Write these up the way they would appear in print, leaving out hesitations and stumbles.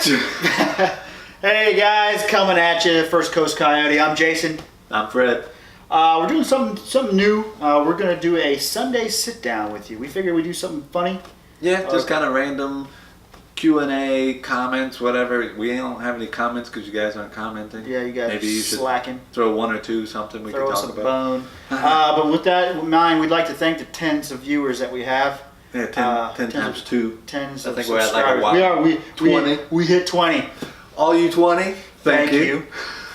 Hey guys, coming at you, First Coast Coyote. I'm Jason. I'm Fred. We're doing something new. We're gonna do a Sunday sit down with you. We figured we'd do something funny. Yeah, just kind of random Q&A, comments, whatever. We don't have any comments because you guys aren't commenting. Yeah, you guys maybe you should slacking. throw one or two something we can Throw us talk a about. bone. But with that in mind, we'd like to thank the tens of viewers that we have. Yeah, 10 times 2. Tens I of think we're at subscribers. like a We 20. We hit 20. All you 20, thank you.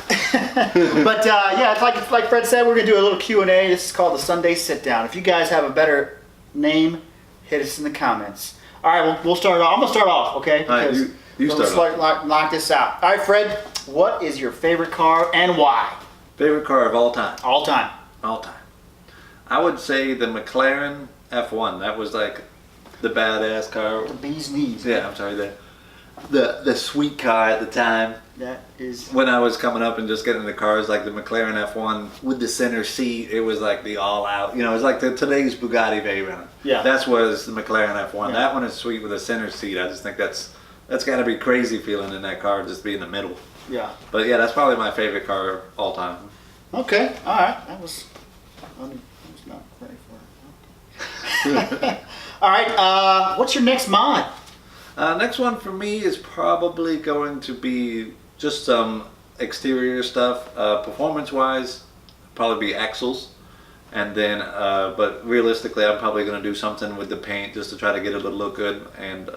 But yeah, it's like Fred said, we're gonna do a little Q&A. This is called the Sunday Sit Down. If you guys have a better name, hit us in the comments. All right, we'll start off. I'm gonna start off, okay? Because all right, you start off. Knock this out. All right, Fred, what is your favorite car and why? Favorite car of all time? All time. All time. I would say the McLaren F1. That was like the badass car. The bee's knees. Yeah, I'm sorry. The sweet car at the time. That is. When I was coming up and just getting the cars, like the McLaren F1 with the center seat, it was like the all-out. You know, it was like today's Bugatti Veyron. Yeah. That's what is the McLaren F1. Yeah. That one is sweet with a center seat. I just think that's got to be crazy feeling in that car, just be in the middle. Yeah. But yeah, that's probably my favorite car all time. Okay. All right. I was not ready for it. All right. What's your next mod? Next one for me is probably going to be just some exterior stuff. Performance-wise, probably be axles. And then, but realistically, I'm probably going to do something with the paint just to try to get it to look good, and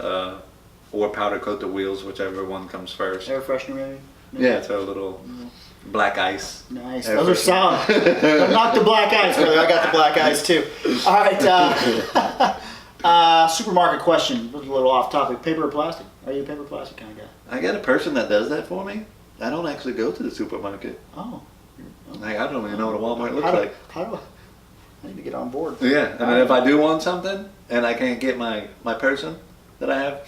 or powder coat the wheels, whichever one comes first. Air freshener maybe? Yeah, throw a little black ice. Nice. Those are solid. Not the black ice, brother. I got the black ice too. All right. Supermarket question. A little off topic. Paper or plastic? Are you a paper or plastic kind of guy? I got a person that does that for me. I don't actually go to the supermarket. Oh. Like, I don't even know what a Walmart looks like. I need to get on board. Yeah, and then if I do want something and I can't get my person that I have.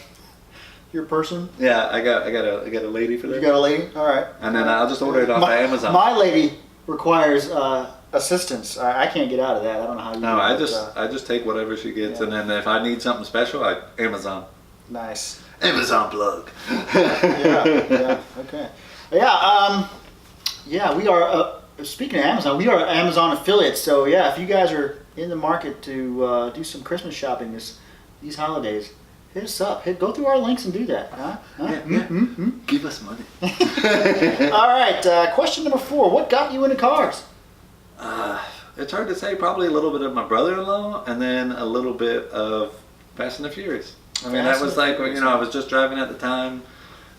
Your person? Yeah, I got a lady for that. You got a lady? All right. And then I'll just order it off of Amazon. My lady requires assistance. I can't get out of that. I don't know how you. No, I just take whatever she gets, yeah. And then if I need something special, Amazon. Nice. Amazon plug. Yeah. Okay. Yeah. Yeah. We are. Speaking of Amazon, we are Amazon affiliates. So yeah, if you guys are in the market to do some Christmas shopping these holidays, hit us up. Go through our links and do that. Huh? Yeah. Give us money. All right. Question number 4. What got you into cars? It's hard to say. Probably a little bit of my brother-in-law, and then a little bit of Fast and the Furious. I mean, that was like, you know, I was just driving at the time,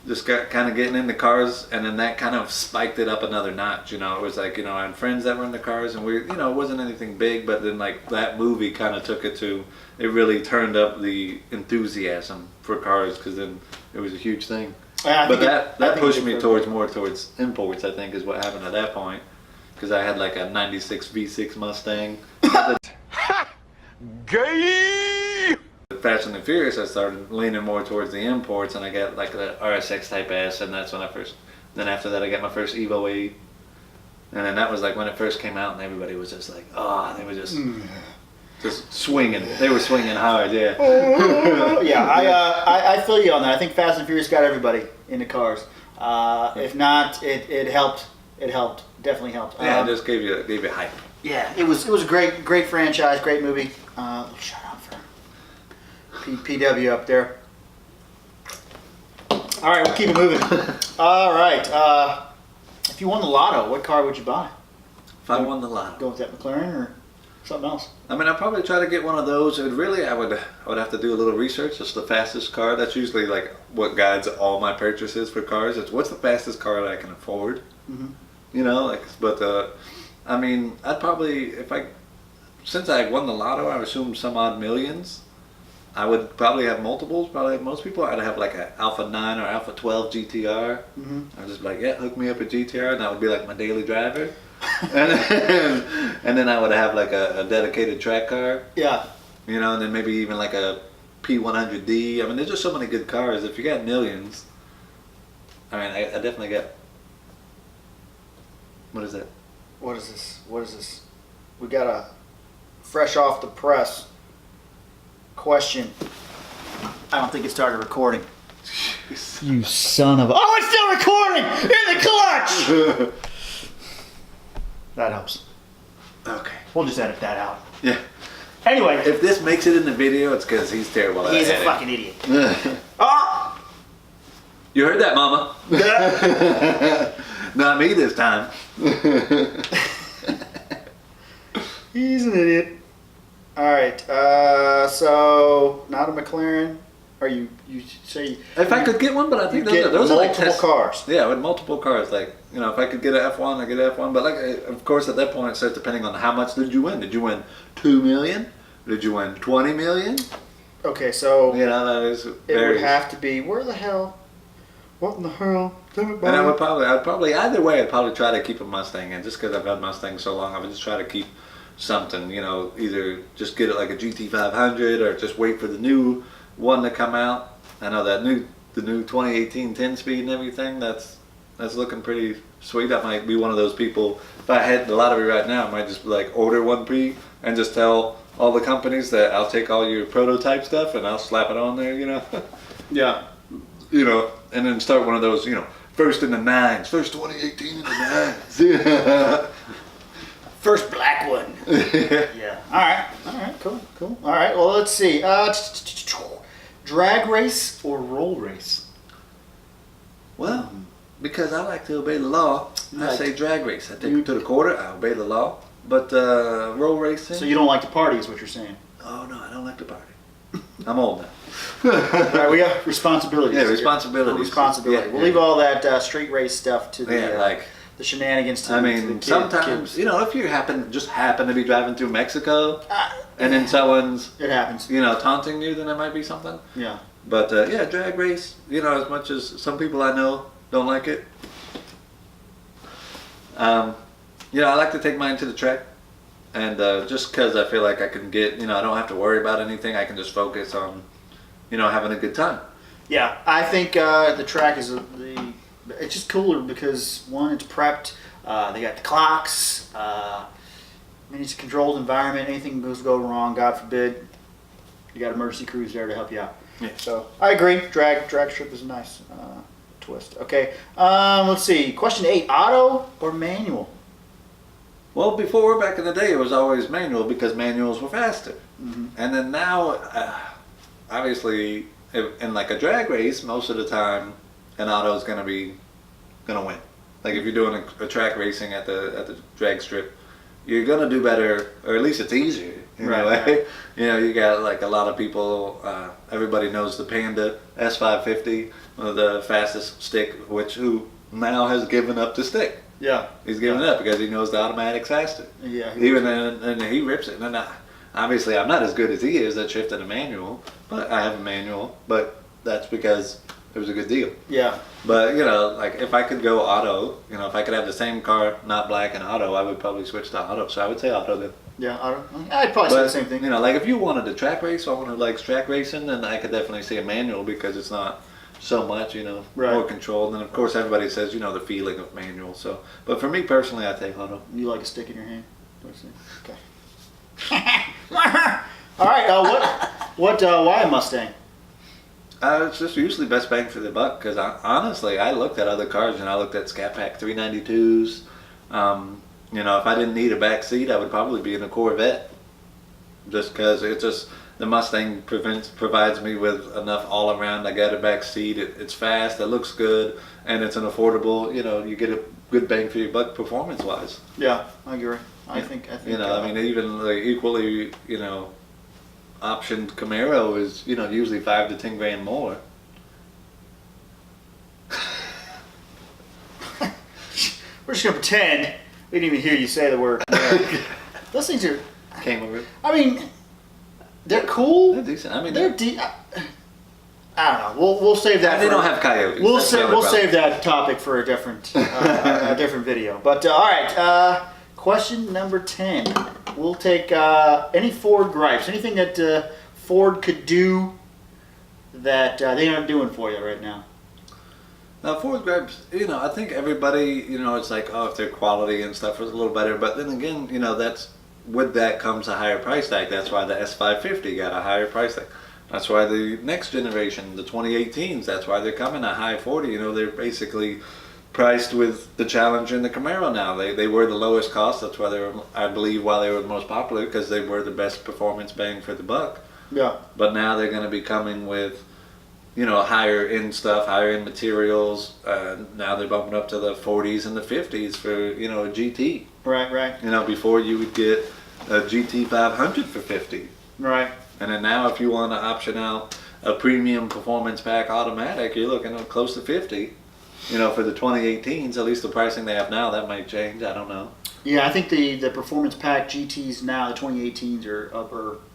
just got kind of getting into cars, and then that kind of spiked it up another notch. You know, it was like, you know, I had friends that were in the cars, and it wasn't anything big, but then like that movie kind of took it to, it really turned up the enthusiasm for cars, because then it was a huge thing. But that pushed me towards imports, I think, is what happened at that point, because I had like a 96 V6 Mustang. Gay! Fast and the Furious, I started leaning more towards the imports, and I got like the RSX Type S, and that's when then after that I got my first Evo 8, and then that was like when it first came out, and everybody was just like, they were just swinging. They were swinging hard, yeah. Yeah, I feel you on that. I think Fast and Furious got everybody into cars. If not, it helped. It helped. Definitely helped. Yeah, it just gave you hype. Yeah, it was a great franchise, great movie. Shout out for PW up there. All right, we'll keep it moving. All right. If you won the lotto, what car would you buy? If I won the lotto, go with that McLaren or something else? I mean, I'd probably try to get one of those. I would have to do a little research. It's the fastest car. That's usually like what guides all my purchases for cars. It's what's the fastest car that I can afford. Mm-hmm. You know, like, but I mean, I'd probably, since I won the lotto, I assume some odd millions. I would probably have multiples, probably like most people. I'd have like an Alpha 9 or Alpha 12 GTR. Mm-hmm. I'd just be like, yeah, hook me up a GTR, and that would be like my daily driver. and then I would have like a dedicated track car. Yeah. You know, and then maybe even like a P100D. I mean, there's just so many good cars. If you got millions, I mean, I definitely got. What is that? What is this? We got a fresh off the press question. I don't think it started recording. You son of a... Oh, it's still recording! In the clutch! That helps. Okay. We'll just edit that out. Yeah. Anyway. If this makes it in the video, it's because he's terrible at He's a editing. fucking idiot. Oh! You heard that, Mama? Not me this time. He's an idiot. Alright, so, not a McLaren. Or you say... If I could get one, but I think get those are like multiple cars. Yeah, with multiple cars. Like, you know, if I could get an F1, I get an F1. But like, of course, at that point, it starts depending on how much did you win. Did you win 2 million? Did you win 20 million? Okay, so... You know, that is it very... would have to be, where the hell? What in the hell? And I'd probably, either way, I'd probably try to keep a Mustang. And just because I've had Mustangs so long, I would just try to keep something, you know, either just get it like a GT500 or just wait for the new one to come out. I know that the new 2018 10-speed and everything, that's looking pretty sweet. I might be one of those people, if I had the lottery right now, I might just like order one pre and just tell all the companies that I'll take all your prototype stuff and I'll slap it on there, you know. Yeah. You know, and then start one of those, you know, first in the 9s, first 2018 in the 9s. First black one. Yeah. All right. Cool. All right. Well, let's see. Drag race or roll race? Well, because I like to obey the law, I say drag race. I take it to the quarter, I obey the law. But roll racing... So you don't like to party is what you're saying? Oh, no, I don't like to party. I'm old now. All right, we got responsibilities. Yeah, responsibilities. Yeah, we'll leave all that street race stuff to the shenanigans. To the kid, sometimes, you know, if you happen to be driving through Mexico and then someone's, it happens, you know, taunting you, then it might be something. Yeah. But yeah, drag race, you know, as much as some people I know don't like it. You know, I like to take mine to the track. And just because I feel like I can get, you know, I don't have to worry about anything. I can just focus on, you know, having a good time. Yeah, I think the track is it's just cooler because one, it's prepped. They got the clocks. I mean, it's a controlled environment. Anything goes wrong, God forbid, you got emergency crews there to help you out. Yeah. So I agree. Drag strip is a nice twist. Okay, let's see. Question 8: auto or manual? Well, before, back in the day, it was always manual because manuals were faster. Mm-hmm. And then now, obviously, in like a drag race, most of the time, an auto is gonna win. Like if you're doing a track racing at the drag strip, you're gonna do better, or at least it's easier. Right. You know, you got like a lot of people. Everybody knows the Panda S550, one of the fastest stick, who now has given up the stick. Yeah, he's giving up because he knows the automatic's faster. Yeah, even and he rips it. And obviously, I'm not as good as he is at shifting a manual, but I have a manual. But that's because it was a good deal. Yeah. But you know, like if I could go auto, you know, if I could have the same car, not black and auto, I would probably switch to auto. So I would say auto then. Yeah, auto. I'd probably say the same thing. You know, like if you wanted a track race, someone who likes track racing, then I could definitely say a manual because it's not so much, you know, more controlled. And of course, everybody says, you know, the feeling of manual. So, but for me personally, I take auto. You like a stick in your hand? Okay. All right. Why a Mustang? It's just usually best bang for the buck because honestly, I looked at other cars and I looked at Scat Pack 392s. You know, if I didn't need a back seat, I would probably be in a Corvette. Just because the Mustang provides me with enough all around. I got a back seat. It's fast. It looks good, and it's an affordable. You know, you get a good bang for your buck performance wise. Yeah, I agree. I think. You know, I mean, even like equally, you know, optioned Camaro is, you know, usually $5 to $10 grand more. We're just gonna pretend we didn't even hear you say the word. Those things are. Came over. I mean, they're cool. They're decent. I mean, they're I don't know. We'll save that. They don't have coyotes. We'll save that topic for a different a different video. But all right. Question number 10. We'll take any Ford gripes. Anything that Ford could do that they aren't doing for you right now. Now, Ford gripes, you know, I think everybody, you know, it's like, oh, if their quality and stuff was a little better. But then again, you know, with that comes a higher price tag. That's why the S550 got a higher price tag. That's why the next generation, the 2018s, that's why they're coming a high 40. You know, they're basically priced with the Challenger and the Camaro now. They were the lowest cost. That's why they were, I believe, why they were the most popular, because they were the best performance bang for the buck. Yeah. But now they're going to be coming with, you know, higher end stuff, higher end materials. Now they're bumping up to the 40s and the 50s for, you know, a GT. Right. You know, before you would get a GT 500 for 50. Right. And then now if you want to option out a premium performance pack automatic, you're looking at close to 50. You know, for the 2018s, at least the pricing they have now, that might change. I don't know. Yeah, I think the performance pack GTs now, the 2018s are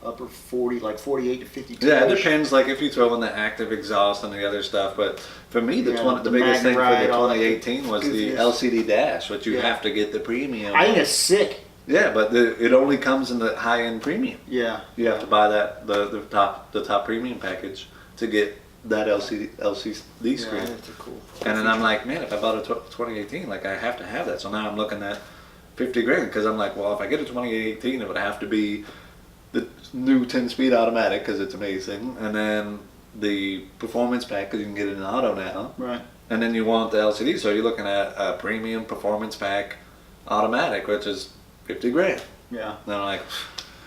upper 40, like 48 to 52. Yeah, it depends. Like if you throw in the active exhaust and the other stuff, but for me, the biggest thing for the 2018 was the LCD dash, which you have to get the premium. I think it's sick. Yeah, but it only comes in the high end premium. Yeah, you have to buy that the top premium package to get that LCD screen. Yeah, that's cool. And then I'm like, man, if I bought a 2018, like I have to have that. So now I'm looking at 50 grand, because I'm like, well, if I get a 2018, it would have to be the new 10-speed automatic, because it's amazing, and then the performance pack, because you can get it in auto now. Right. And then you want the LCD, so you're looking at a premium performance pack automatic, which is 50 grand. Yeah. And I'm like,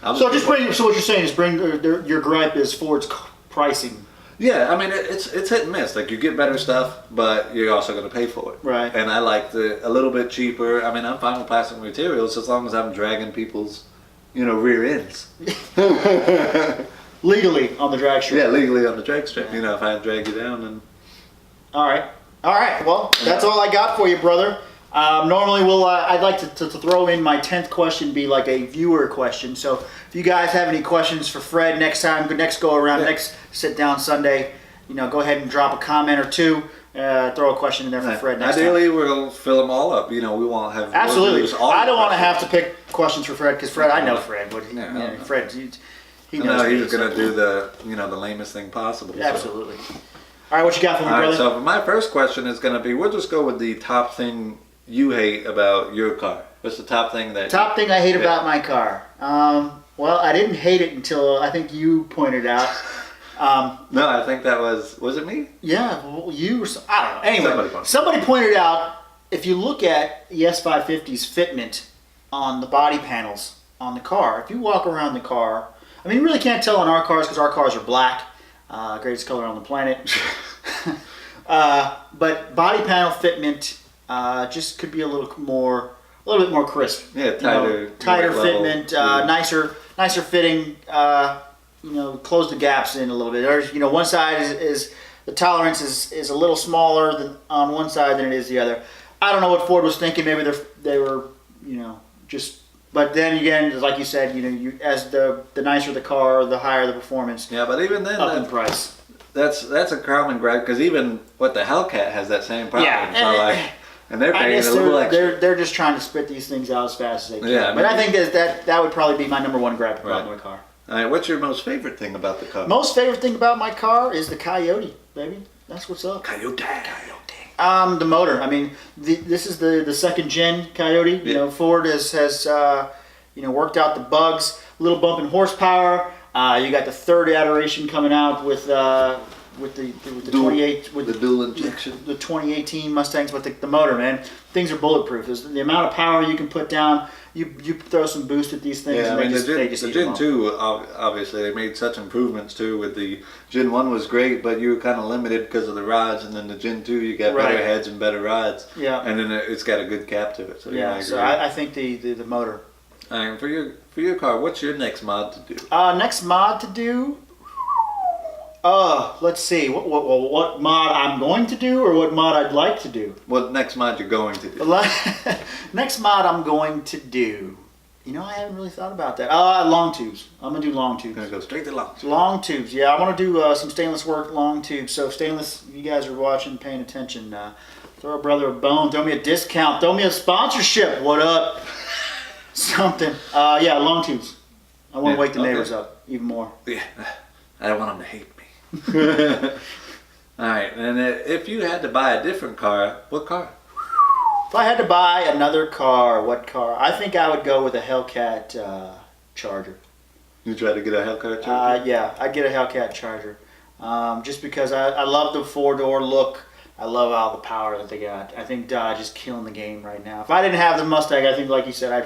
so what you're saying is your gripe is Ford's pricing. Yeah, I mean it's hit and miss. Like you get better stuff, but you're also going to pay for it. Right. And I like a little bit cheaper. I mean, I'm fine with plastic materials as long as I'm dragging people's, you know, rear ends. Legally on the drag strip. Yeah, legally on the drag strip. You know, if I drag you down, then. All right. Well, that's all I got for you, brother. Normally, I'd like to throw in my 10th question, be like a viewer question. So if you guys have any questions for Fred next go around, next sit down Sunday, you know, go ahead and drop a comment or two. Throw a question in there for Fred next Ideally, time. we'll fill them all up. You know, we won't have. Absolutely. I don't want to have to questions. pick questions for Fred, because Fred, I know Fred, but Fred, he knows. He's just gonna do the lamest thing possible. Absolutely. So. All right, what you got for me, brother? Right, so for my first question is gonna be, we'll just go with the top thing you hate about your car. What's the top thing that? Top thing I hate about my car. Well, I didn't hate it until I think you pointed out. No, I think that was it me? Yeah, well, you or I don't know. Anyway, somebody pointed out, if you look at the S550's fitment on the body panels on the car, if you walk around the car, I mean, you really can't tell on our cars because our cars are black, greatest color on the planet. But body panel fitment just could be a little bit more crisp. Yeah, tighter fitment, nicer fitting. Close the gaps in a little bit. Or, one side is the tolerance is a little smaller on one side than it is the other. I don't know what Ford was thinking. Maybe they were, just. But then again, like you said, as the nicer the car, the higher the performance. Yeah, but even then, up in price. That's a common gripe, because even the Hellcat has that same problem. Yeah. And they're paying a little extra. They're just trying to spit these things out as fast as they can. Yeah, but I think that would probably be my number one gripe about my car. All right, what's your most favorite thing about the car? Most favorite thing about my car is the Coyote, baby. That's what's up. Coyote. The motor. I mean, this is the second gen Coyote. Yeah. Ford has worked out the bugs. Little bump in horsepower. You got the third iteration coming out with the 28 with the dual injection. The 2018 Mustangs, but the motor, man, things are bulletproof. There's the amount of power you can put down. You throw some boost at these things. Yeah, and the Gen 2, obviously, they made such improvements too. With the Gen 1 was great, but you were kind of limited because of the rods, and then the Gen 2, you got better heads and better rods. Yeah. And then it's got a good cap to it. So I think the motor. And for your car, what's your next mod to do? Next mod to do. Let's see. What mod I'm going to do, or what mod I'd like to do? What next mod you're going to do? Next mod I'm going to do. I haven't really thought about that. Long tubes. I'm gonna do long tubes. Gonna go straight to long tubes. Long tubes. Yeah, I want to do some stainless work long tubes. So stainless, if you guys are watching, paying attention, throw a brother a bone. Throw me a discount. Throw me a sponsorship. What up? Something. Long tubes. I want to wake the neighbors up even more. Yeah, I don't want them to hate me. All right, and if you had to buy a different car, what car? If I had to buy another car, what car? I think I would go with a Hellcat Charger. You try to get a Hellcat Charger? Yeah, I'd get a Hellcat Charger. Just because I love the 4-door look. I love all the power that they got. I think Dodge is killing the game right now. If I didn't have the Mustang, I think, like you said, I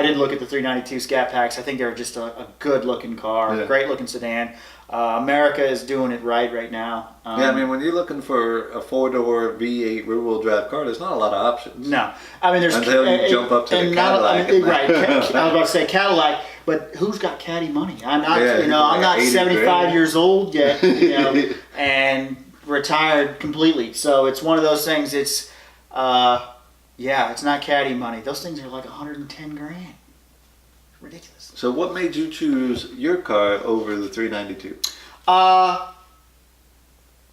did look at the 392 Scat Packs. I think they're just a good looking car, Yeah. great looking sedan. America is doing it right now. Yeah, I mean, when you're looking for a 4-door V8 rear-wheel drive car, there's not a lot of options. No, I mean there's until you jump up to the Cadillac. Right, I was about to say Cadillac, but who's got caddy money? I'm not, Yeah, I'm not 75 grand. years old yet, and retired completely. So it's one of those things. It's, it's not caddy money. Those things are like 110 grand. Ridiculous. So what made you choose your car over the 392?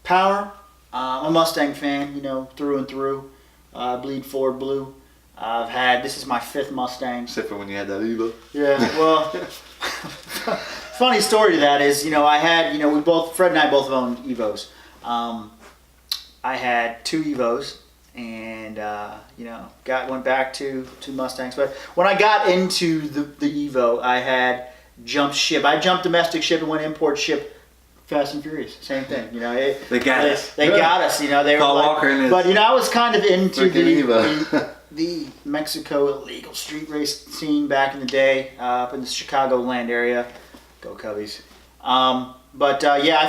Power. I'm a Mustang fan, through and through. I bleed Ford blue. This is my 5th Mustang. Except for when you had that Evo. Yeah, well, funny story to that is, I had, Fred and I both owned Evos. I had 2 Evos and, went back to Mustangs. But when I got into the Evo, I had jumped ship. I jumped domestic ship and went import ship. Fast and Furious, same thing. They got us. They got us. They were Paul like, Walker and his but I was kind of into Evo. the Mexico illegal street race scene back in the day, up in the Chicagoland area. Go Cubbies. I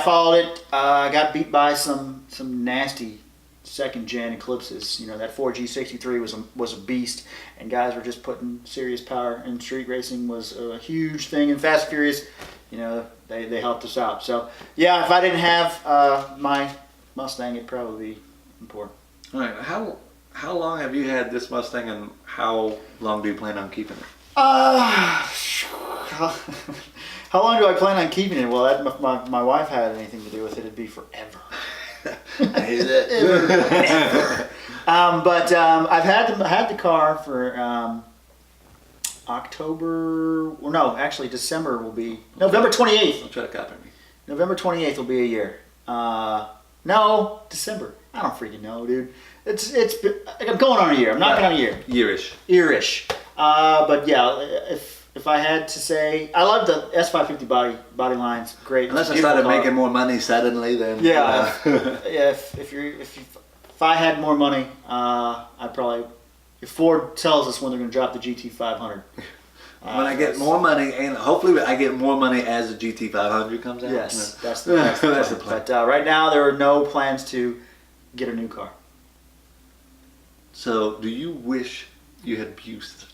followed it. I got beat by some nasty 2nd gen Eclipses. That 4G63 was a beast, and guys were just putting serious power in street racing. Was a huge thing in Fast and Furious. They helped us out. So yeah, if I didn't have my Mustang, it'd probably be important. All right, how long have you had this Mustang, and how long do you plan on keeping it? How long do I plan on keeping it? Well, if my wife had anything to do with it, it'd be forever. I hate it. I've had the car for December will be November 28th. Don't try to copy me. November 28th will be a year. No, December. I don't freaking know, dude. I'm going on a year. I'm not going on a year. Yearish. But yeah, if I had to say, I love the S550 body lines. Great. Unless I started making more money suddenly, then yeah. If I had more money, I'd probably. If Ford tells us when they're going to drop the GT500. When I get more money, and hopefully I get more money as the GT500 comes out. Yes, that's the plan. But right now there are no plans to get a new car. So, do you wish you had Bust?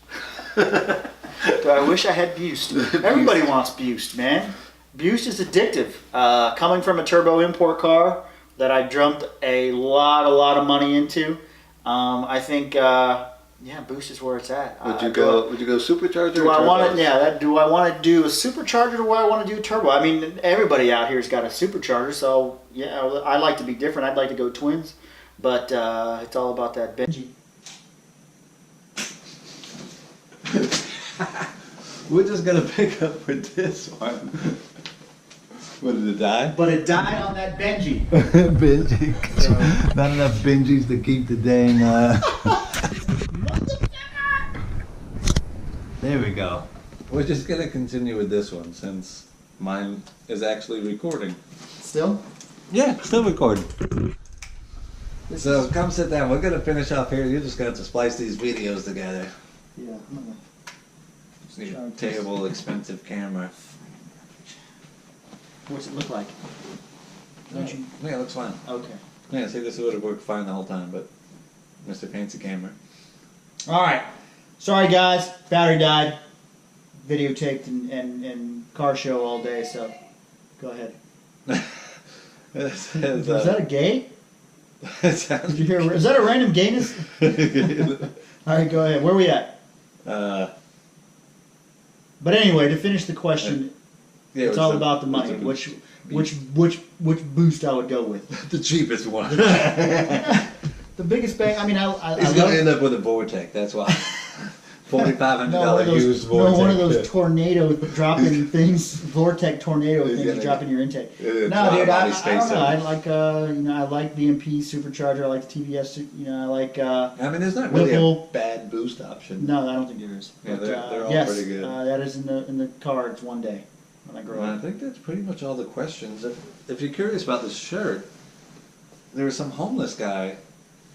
Do I wish I had Bust? Everybody wants Bust, man. Bust is addictive. Coming from a turbo import car that I dumped a lot of money into, I think Boost is where it's at. Would you go supercharger? Do I want to? Do I want to do a supercharger, or do I want to do turbo? I mean, everybody out here's got a supercharger, so yeah, I like to be different. I'd like to go twins, but it's all about that Benji. We're just gonna pick up with this one. What, did it die? But it died on that Benji. Benji. Not enough Benjis to keep the dang. There we go. We're just gonna continue with this one since mine is actually recording. Still? Yeah, still recording. So come sit down. We're gonna finish off here. You're just gonna have to splice these videos together. Yeah. Just need a terrible, expensive camera. What's it look like? Don't you? Yeah, it looks fine. Okay. Yeah, see, this would have worked fine the whole time, but Mr. Fancy Camera. All right. Sorry, guys. Battery died. Videotaped and car show all day, so go ahead. Was that a gay? Did you hear? Is that a random gayness? All right, go ahead. Where are we at? But anyway, to finish the question, yeah, it's all about the money. Which boost I would go with? The cheapest one. The biggest bang. I mean, He's gonna end up with a Vortec. That's why. $4,500 used Vortec. No, one of those tornado dropping things, Vortec tornado things you drop in your intake. No, dude, I don't know. I like I like BMP supercharger. I like the TVS. I like. I mean, there's not really a bad boost option. No, I don't think there is. Yeah, but, they're all yes, pretty good. That is in the cards one day. when I grow I up. think that's pretty much all the questions. If you're curious about this shirt, there was some homeless guy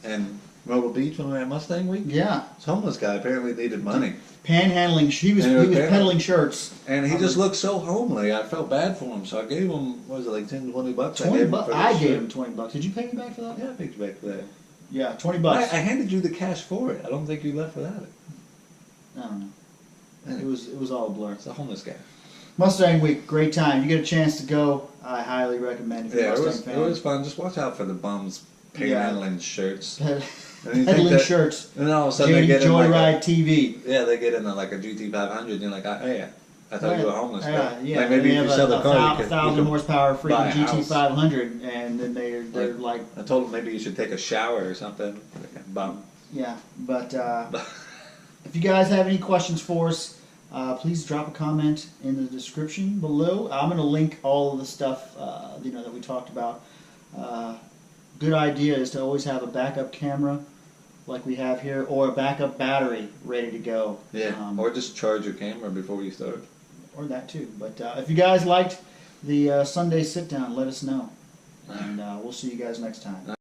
in Myrtle Beach when we had Mustang Week. Yeah, This homeless guy apparently needed money. panhandling. He was peddling shirts. And he just looked so homely. I felt bad for him, so I gave him, what was it, like 10, 20 bucks? $20. I gave him $20. Did you pay me back for that? Yeah, I paid you back for that. Yeah, $20. I handed you the cash for it. I don't think you left without it. I don't know. It was all a blur. It's a homeless guy. Mustang Week, great time. You get a chance to go. I highly recommend it. If you're a Mustang it fan. was fun. Just watch out for the bums panhandling shirts. Peddling shirts. And then all of a sudden they JD get in like Joyride TV. yeah, they get in like a GT500 and you're like, hey, I thought you were homeless. Yeah, yeah. Like maybe if you sell the car, you 1,000 can horsepower buy a freaking house. GT500, and then they're like I told them maybe you should take a shower or something. Bum. yeah. But if you guys have any questions for us, please drop a comment in the description below. I'm going to link all of the stuff that we talked about. Good idea is to always have a backup camera like we have here, or a backup battery ready to go. Yeah, or just charge your camera before you start. Or that too. But if you guys liked the Sunday sit down, let us know. And we'll see you guys next time.